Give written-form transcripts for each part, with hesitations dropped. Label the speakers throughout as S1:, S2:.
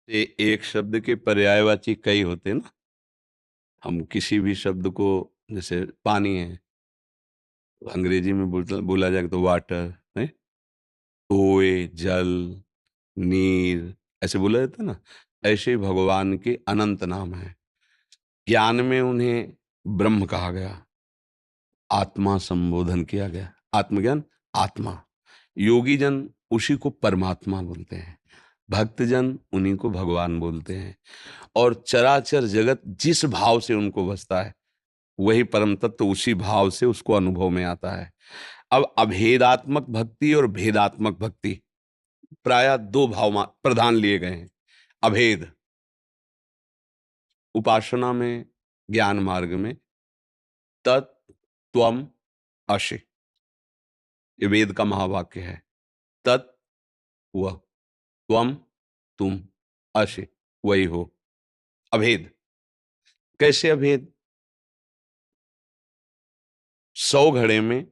S1: एक शब्द के पर्यायवाची कई होते हैं ना। हम किसी भी शब्द को, जैसे पानी है, तो अंग्रेजी में बोला जाए तो वाटर है। ओए, जल, नीर, ऐसे बोला जाता है ना। ऐसे ही भगवान के अनंत नाम है। ज्ञान में उन्हें ब्रह्म कहा गया, आत्मा संबोधन किया गया, आत्मज्ञान, आत्मा। योगी जन उसी को परमात्मा बोलते हैं, भक्तजन उन्हीं को भगवान बोलते हैं। और चराचर जगत जिस भाव से उनको बसता है, वही परम तत्व उसी भाव से उसको अनुभव में आता है। अब अभेदात्मक भक्ति और भेदात्मक भक्ति प्रायः दो भाव प्रधान लिए गए हैं। अभेद उपासना में, ज्ञान मार्ग में, तत्, त्वम, असि, ये वेद का महावाक्य है। तत् वह, त्वम तुम, असि वही हो। अभेद। कैसे अभेद? 100 घड़े में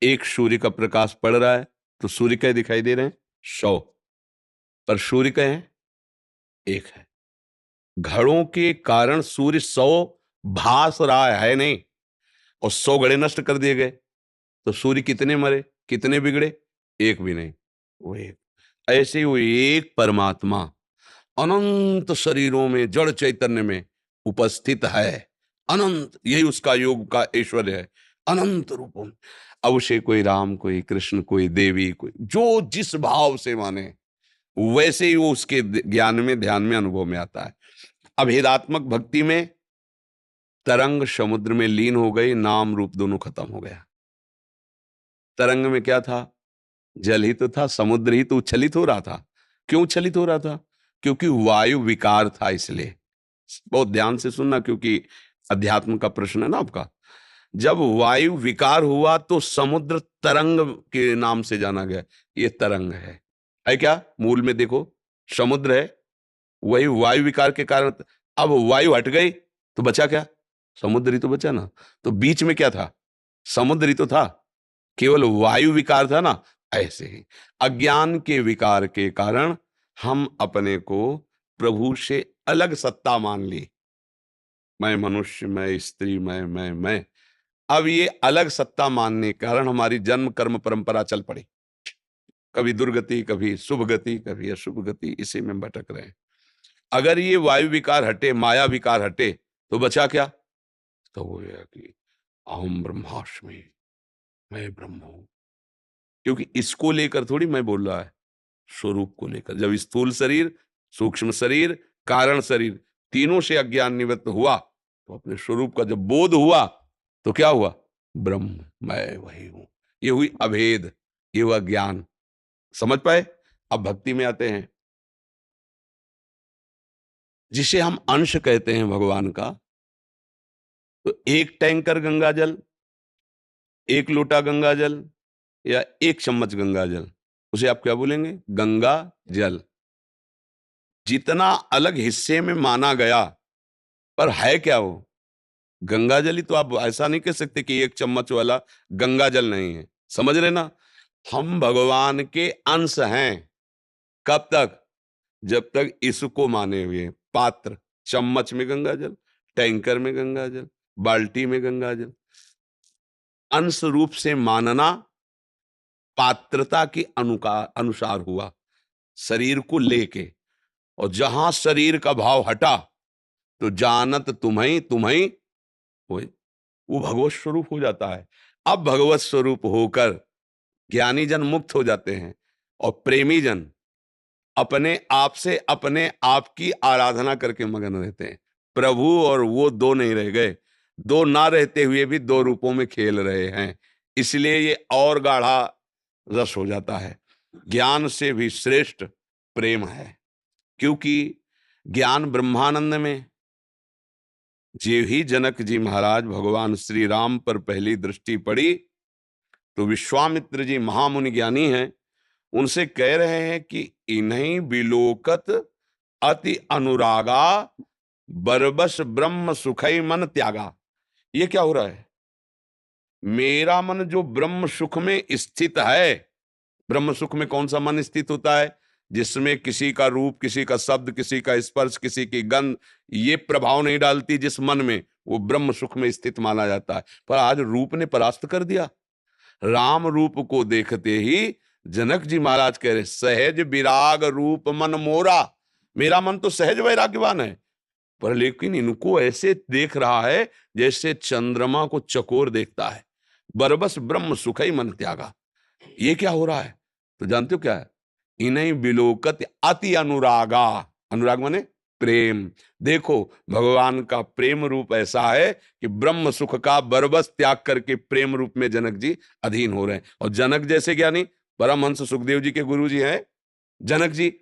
S1: एक सूर्य का प्रकाश पड़ रहा है तो सूर्य क्या दिखाई दे रहे हैं? 100। पर सूर्य क्या है? एक है। घड़ों के कारण सूर्य 100 भास रहा है नहीं, और 100 घड़े नष्ट कर दिए गए तो सूर्य कितने मरे, कितने बिगड़े? एक भी नहीं, वो एक। ऐसे ही वो एक परमात्मा अनंत शरीरों में, जड़ चैतन्य में उपस्थित है। अनंत, यही उसका योग का ऐश्वर्य है, अनंत रूपों में। अब उसे कोई राम, कोई कृष्ण, कोई देवी, कोई जो जिस भाव से माने, वैसे ही वो उसके ज्ञान में, ध्यान में, अनुभव में आता है। अभेदात्मक भक्ति में तरंग समुद्र में लीन हो गई, नाम रूप दोनों खत्म हो गया। तरंग में क्या था? जल ही तो था, समुद्र ही तो उच्छलित हो रहा था। क्यों उच्छलित हो रहा था? क्योंकि वायु विकार था, इसलिए। बहुत ध्यान से सुनना, क्योंकि अध्यात्म का प्रश्न है ना आपका। जब वायु विकार हुआ तो समुद्र तरंग के नाम से जाना गया। ये तरंग है क्या? मूल में देखो, समुद्र है, वही वायु विकार के कारण। अब वायु हट गई तो बचा क्या? समुद्र ही तो बचा ना। तो बीच में क्या था? समुद्र ही तो था, केवल वायु विकार था ना। ऐसे ही अज्ञान के विकार के कारण हम अपने को प्रभु से अलग सत्ता मान ली। मैं मनुष्य, मैं स्त्री, मैं। अब ये अलग सत्ता मानने के कारण हमारी जन्म कर्म परंपरा चल पड़ी। कभी दुर्गति, कभी शुभ गति, कभी अशुभ गति, इसी में भटक रहे हैं। अगर ये वायु विकार हटे, माया विकार हटे, तो बचा क्या? तो वो है कि अहम ब्रह्मास्मि, मैं ब्रह्म हूं। क्योंकि इसको लेकर थोड़ी मैं बोल रहा है, स्वरूप को लेकर। जब स्थूल शरीर, सूक्ष्म शरीर, कारण शरीर, तीनों से अज्ञान निवृत्त हुआ, तो अपने स्वरूप का जब बोध हुआ, तो क्या हुआ? ब्रह्म, मैं वही हूं। ये हुई अभेद, ये हुआ ज्ञान। समझ पाए? अब भक्ति में आते हैं, जिसे हम अंश कहते हैं भगवान का। तो एक टैंकर गंगा जल, एक लोटा गंगा जल, या एक चम्मच गंगा जल, उसे आप क्या बोलेंगे? गंगा जल। जितना अलग हिस्से में माना गया, पर है क्या वो? गंगा जल ही। तो आप ऐसा नहीं कह सकते कि एक चम्मच वाला गंगा जल नहीं है। समझ रहे ना? हम भगवान के अंश हैं। कब तक? जब तक इसको माने हुए हैं। पात्र, चम्मच में गंगा जल, टैंकर में गंगा जल, बाल्टी में गंगा जल। अंश रूप से मानना पात्रता के अनुसार हुआ, शरीर को लेके। और जहां शरीर का भाव हटा, तो जानत तुम्हें तुम्हें होए, वो भगवत स्वरूप हो जाता है। अब भगवत स्वरूप होकर ज्ञानी जन मुक्त हो जाते हैं, और प्रेमी जन अपने आप से अपने आप की आराधना करके मगन रहते हैं। प्रभु और वो दो नहीं रह गए, दो ना रहते हुए भी दो रूपों में खेल रहे हैं। इसलिए ये और गाढ़ा रस हो जाता है। ज्ञान से भी श्रेष्ठ प्रेम है, क्योंकि ज्ञान ब्रह्मानंद में जे ही जनक जी महाराज भगवान श्री राम पर पहली दृष्टि पड़ी, तो विश्वामित्र जी महामुनि ज्ञानी हैं, उनसे कह रहे हैं कि इन्हीं बिलोकत अति अनुरागा, बरबस ब्रह्म सुखई मन त्यागा। ये क्या हो रहा है? मेरा मन जो ब्रह्म सुख में स्थित है। ब्रह्म सुख में कौन सा मन स्थित होता है? जिसमें किसी का रूप, किसी का शब्द, किसी का स्पर्श, किसी की गंध ये प्रभाव नहीं डालती जिस मन में, वो ब्रह्म सुख में स्थित माना जाता है। पर आज रूप ने परास्त कर दिया। राम रूप को देखते ही जनक जी महाराज कह रहे, सहज विराग रूप मन मोरा। मेरा मन तो सहज वैराग्यवान है, पर लेकिन इनको ऐसे देख रहा है जैसे चंद्रमा को चकोर देखता है। बरबस ब्रह्म सुख ही मन त्यागा। ये क्या हो रहा है? तो जानते हो क्या है? इन्हीं बिलोकत अति अनुरागा। अनुराग माने प्रेम। देखो भगवान का प्रेम रूप ऐसा है कि ब्रह्म सुख का बरबस त्याग करके प्रेम रूप में जनक जी अधीन हो रहे हैं। और जनक जैसे ज्ञानी परमहंस सुखदेव जी के गुरु जी हैं जनक जी,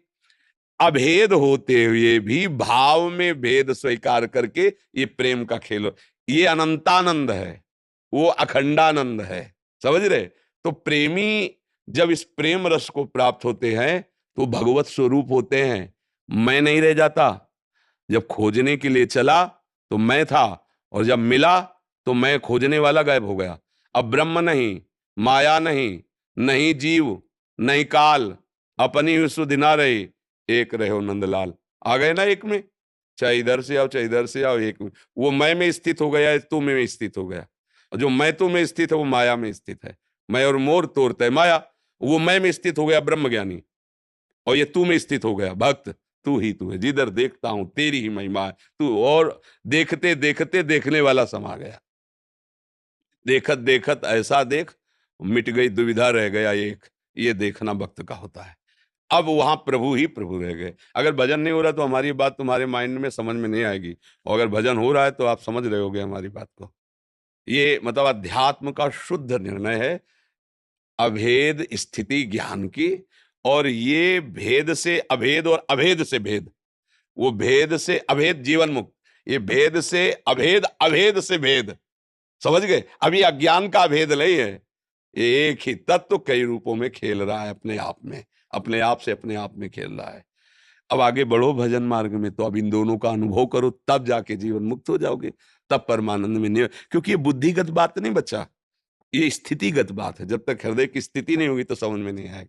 S1: अभेद होते हुए भी भाव में भेद स्वीकार करके ये प्रेम का खेल, ये अनंतानंद है, वो अखंडानंद है। समझ रहे? तो प्रेमी जब इस प्रेम रस को प्राप्त होते हैं तो भगवत स्वरूप होते हैं। मैं नहीं रह जाता। जब खोजने के लिए चला तो मैं था, और जब मिला तो मैं खोजने वाला गायब हो गया। अब ब्रह्म नहीं, माया नहीं, नहीं जीव, नहीं काल, अपनी ही सुधि ना रही, एक रहो नंदलाल। आ गए ना एक में, चाहे इधर से आओ चाहे इधर से आओ, एक में। वो मैं में स्थित हो गया, तू में स्थित हो गया। और जो मैं तू में स्थित है वो माया में स्थित है। मैं और मोर तोड़ता है माया। वो मैं में स्थित हो गया ब्रह्म ज्ञानी, और ये तू में स्थित हो गया भक्त। तू ही तू है, जिधर देखता हूं तेरी ही महिमा है तू। और देखते देखते देखने वाला समा गया। देखत देखत ऐसा देख, मिट गई दुविधा रह गया एक। ये देखना भक्त का होता है। अब वहां प्रभु ही प्रभु रह गए। अगर भजन नहीं हो रहा तो हमारी बात तुम्हारे माइंड में समझ में नहीं आएगी, और अगर भजन हो रहा है तो आप समझ रहे होगे हमारी बात को। ये मतलब अध्यात्म का शुद्ध निर्णय है, अभेद स्थिति ज्ञान की। और ये भेद से अभेद और अभेद से भेद, वो भेद से अभेद जीवन मुक्त, ये भेद से अभेद, अभेद से भेद। समझ गए? अभी अज्ञान का भेद नहीं है, ये एक ही तत्व कई रूपों में खेल रहा है अपने आप में, अपने आप से अपने आप में खेल रहा है। अब आगे बढ़ो भजन मार्ग में, तो अब इन दोनों का अनुभव करो, तब जाके जीवन मुक्त हो जाओगे, तब परमानंद में नहीं। क्योंकि ये बुद्धिगत बात नहीं बच्चा, ये स्थितिगत बात है। जब तक हृदय की स्थिति नहीं होगी तो समझ में नहीं आएगी।